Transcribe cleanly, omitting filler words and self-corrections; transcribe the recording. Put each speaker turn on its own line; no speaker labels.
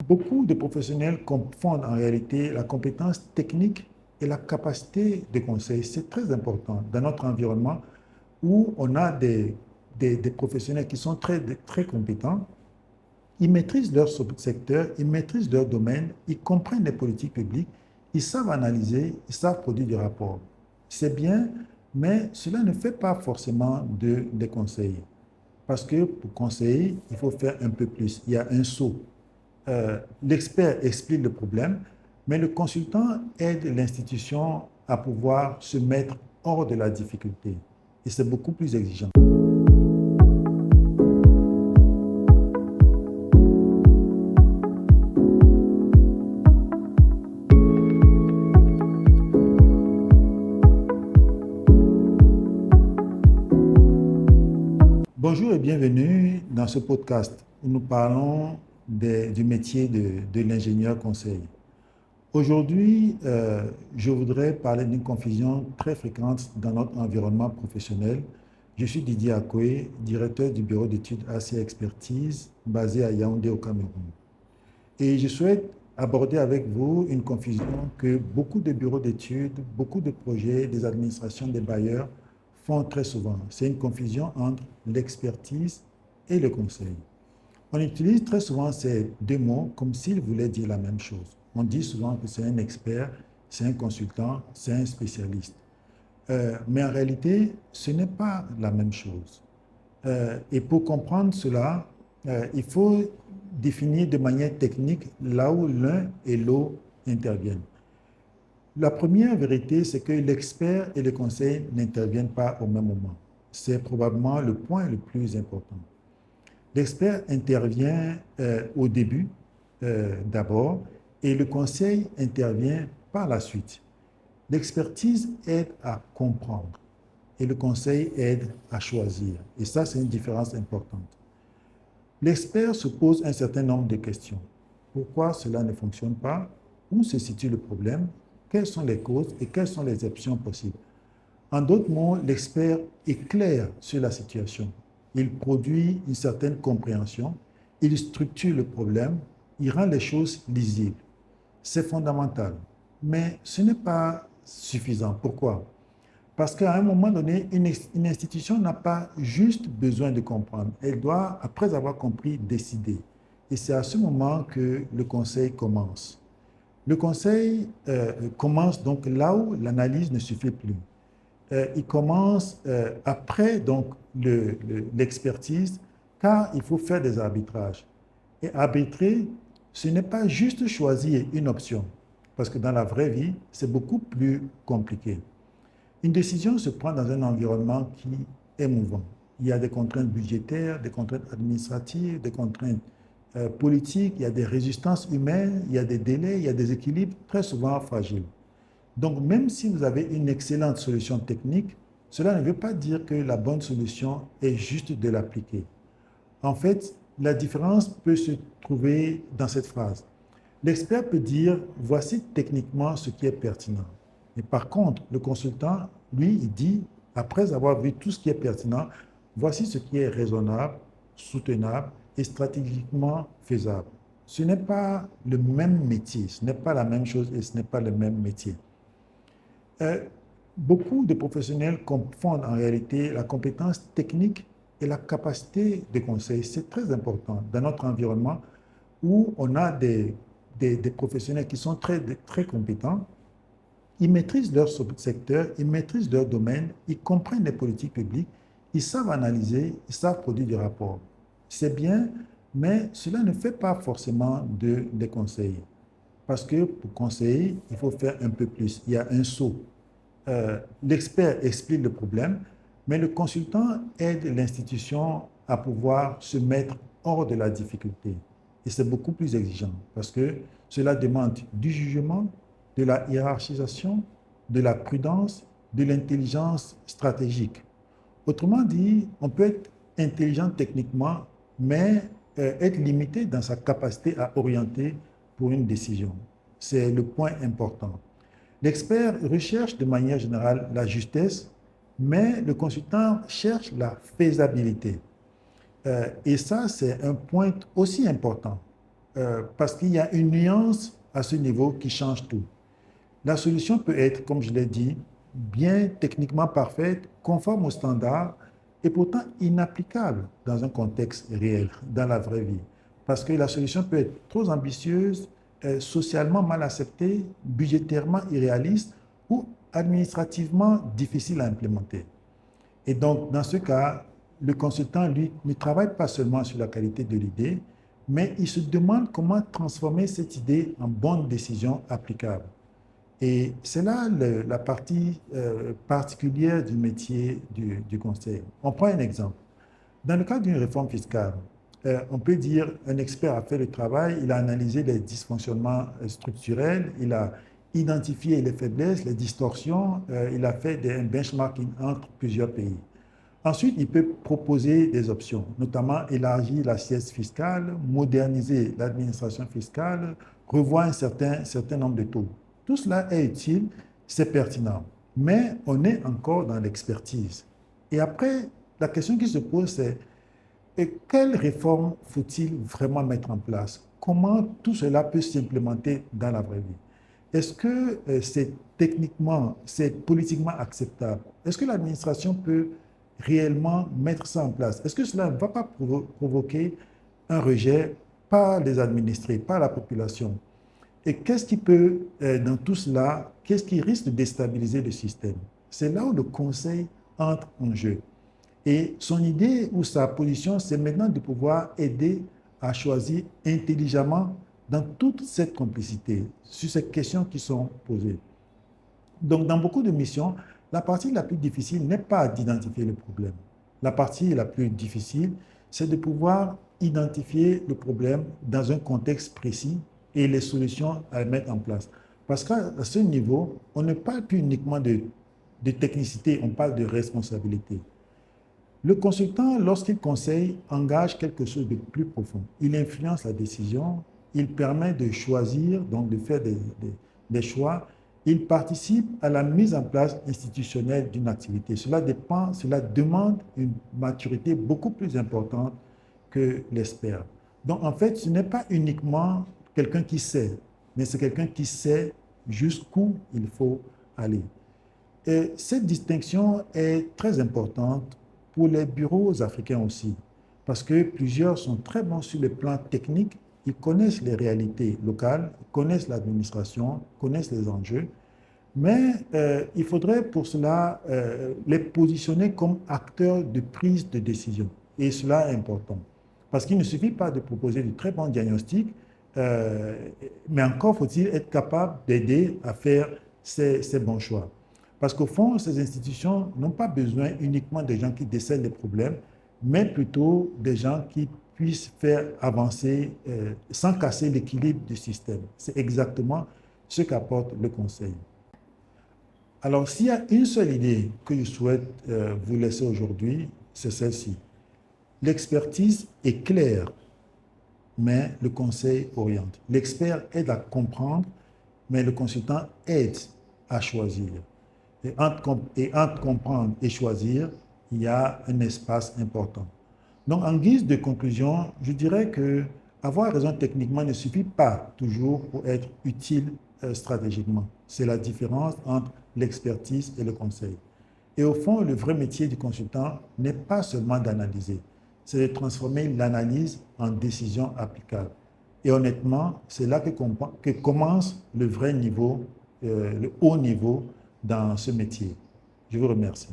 Beaucoup de professionnels confondent en réalité la compétence technique et la capacité de conseil. C'est très important dans notre environnement où on a des professionnels qui sont très compétents. Ils maîtrisent leur secteur, ils maîtrisent leur domaine, ils comprennent les politiques publiques, ils savent analyser, ils savent produire des rapports. C'est bien, mais cela ne fait pas forcément des conseillers. Parce que pour conseiller, il faut faire un peu plus. Il y a un saut. L'expert explique le problème, mais le consultant aide l'institution à pouvoir se mettre hors de la difficulté. Et c'est beaucoup plus exigeant. Bonjour et bienvenue dans ce podcast où nous parlons du métier de l'ingénieur conseil. Aujourd'hui, je voudrais parler d'une confusion très fréquente dans notre environnement professionnel. Je suis Didier Akoé, directeur du bureau d'études AC Expertise basé à Yaoundé au Cameroun. Et je souhaite aborder avec vous une confusion que beaucoup de bureaux d'études, beaucoup de projets, des administrations, des bailleurs font très souvent. C'est une confusion entre l'expertise et le conseil. On utilise très souvent ces deux mots comme s'ils voulaient dire la même chose. On dit souvent que c'est un expert, c'est un consultant, c'est un spécialiste. Mais en réalité, ce n'est pas la même chose. Et pour comprendre cela, il faut définir de manière technique là où l'un et l'autre interviennent. La première vérité, c'est que l'expert et le conseil n'interviennent pas au même moment. C'est probablement le point le plus important. L'expert intervient au début, d'abord, et le conseil intervient par la suite. L'expertise aide à comprendre et le conseil aide à choisir. Et ça, c'est une différence importante. L'expert se pose un certain nombre de questions. Pourquoi cela ne fonctionne pas? Où se situe le problème? Quelles sont les causes et quelles sont les options possibles? En d'autres mots, l'expert éclaire sur la situation. Il produit une certaine compréhension, il structure le problème, il rend les choses lisibles. C'est fondamental. Mais ce n'est pas suffisant. Pourquoi? Parce qu'à un moment donné, une institution n'a pas juste besoin de comprendre. Elle doit, après avoir compris, décider. Et c'est à ce moment que le conseil commence. Le conseil commence donc là où l'analyse ne suffit plus. Il commence après donc l'expertise, car il faut faire des arbitrages. Et arbitrer, ce n'est pas juste choisir une option, parce que dans la vraie vie, c'est beaucoup plus compliqué. Une décision se prend dans un environnement qui est mouvant. Il y a des contraintes budgétaires, des contraintes administratives, des contraintes politiques, il y a des résistances humaines, il y a des délais, il y a des équilibres très souvent fragiles. Donc, même si vous avez une excellente solution technique, cela ne veut pas dire que la bonne solution est juste de l'appliquer. En fait, la différence peut se trouver dans cette phrase. L'expert peut dire, voici techniquement ce qui est pertinent. Et par contre, le consultant, lui, il dit, après avoir vu tout ce qui est pertinent, voici ce qui est raisonnable, soutenable et stratégiquement faisable. Ce n'est pas le même métier, ce n'est pas la même chose et ce n'est pas le même métier. Euh, Beaucoup de professionnels confondent en réalité la compétence technique et la capacité de conseil. C'est très important dans notre environnement où on a des professionnels qui sont très compétents. Ils maîtrisent leur secteur, ils maîtrisent leur domaine, ils comprennent les politiques publiques, ils savent analyser, ils savent produire des rapports. C'est bien, mais cela ne fait pas forcément des conseillers. Parce que pour conseiller, il faut faire un peu plus. Il y a un saut. L'expert explique le problème, mais le consultant aide l'institution à pouvoir se mettre hors de la difficulté. Et c'est beaucoup plus exigeant parce que cela demande du jugement, de la hiérarchisation, de la prudence, de l'intelligence stratégique. Autrement dit, on peut être intelligent techniquement, mais être limité dans sa capacité à orienter pour une décision. C'est le point important. L'expert recherche de manière générale la justesse, mais le consultant cherche la faisabilité. Et ça, c'est un point aussi important. parce qu'il y a une nuance à ce niveau qui change tout. La solution peut être, comme je l'ai dit, bien techniquement parfaite, conforme aux standards et pourtant inapplicable dans un contexte réel, dans la vraie vie. Parce que la solution peut être trop ambitieuse, socialement mal acceptée, budgétairement irréaliste ou administrativement difficile à implémenter. Et donc, dans ce cas, le consultant, lui, ne travaille pas seulement sur la qualité de l'idée, mais il se demande comment transformer cette idée en bonne décision applicable. Et c'est là la partie particulière du métier du conseil. On prend un exemple. Dans le cadre d'une réforme fiscale, on peut dire un expert a fait le travail, il a analysé les dysfonctionnements structurels, il a identifié les faiblesses, les distorsions, il a fait un benchmarking entre plusieurs pays. Ensuite, il peut proposer des options, notamment élargir l'assiette fiscale, moderniser l'administration fiscale, revoir certain nombre de taux. Tout cela est utile, c'est pertinent, mais on est encore dans l'expertise. Et après, la question qui se pose, c'est quelles réformes faut-il vraiment mettre en place? Comment tout cela peut s'implémenter dans la vraie vie? Est-ce que c'est techniquement, c'est politiquement acceptable? Est-ce que l'administration peut réellement mettre ça en place? Est-ce que cela ne va pas provoquer un rejet par les administrés, par la population? Et qu'est-ce qui peut, dans tout cela, qu'est-ce qui risque de déstabiliser le système? C'est là où le conseil entre en jeu. Et son idée ou sa position, c'est maintenant de pouvoir aider à choisir intelligemment dans toute cette complicité, sur ces questions qui sont posées. Donc, dans beaucoup de missions, la partie la plus difficile n'est pas d'identifier le problème. La partie la plus difficile, c'est de pouvoir identifier le problème dans un contexte précis et les solutions à mettre en place. Parce qu'à ce niveau, on ne parle plus uniquement de technicité, on parle de responsabilité. Le consultant, lorsqu'il conseille, engage quelque chose de plus profond. Il influence la décision, il permet de choisir, donc de faire des choix. Il participe à la mise en place institutionnelle d'une activité. Cela demande une maturité beaucoup plus importante que l'expert. Donc, en fait, ce n'est pas uniquement quelqu'un qui sait, mais c'est quelqu'un qui sait jusqu'où il faut aller. Et cette distinction est très importante pour les bureaux africains aussi, parce que plusieurs sont très bons sur le plan technique, ils connaissent les réalités locales, connaissent l'administration, connaissent les enjeux, mais il faudrait pour cela les positionner comme acteurs de prise de décision. Et cela est important, parce qu'il ne suffit pas de proposer de très bons diagnostics, euh, mais encore faut-il être capable d'aider à faire ces bons choix. Parce qu'au fond, ces institutions n'ont pas besoin uniquement de gens qui décèlent les problèmes, mais plutôt des gens qui puissent faire avancer sans casser l'équilibre du système. C'est exactement ce qu'apporte le conseil. Alors, s'il y a une seule idée que je souhaite vous laisser aujourd'hui, c'est celle-ci. L'expertise est claire, mais le conseil oriente. L'expert aide à comprendre, mais le consultant aide à choisir. Et entre comprendre et choisir, il y a un espace important. Donc, en guise de conclusion, je dirais que avoir raison techniquement ne suffit pas toujours pour être utile stratégiquement. C'est la différence entre l'expertise et le conseil. Et au fond, le vrai métier du consultant n'est pas seulement d'analyser, c'est de transformer l'analyse en décision applicable. Et honnêtement, c'est là que commence le vrai niveau, le haut niveau dans ce métier. Je vous remercie.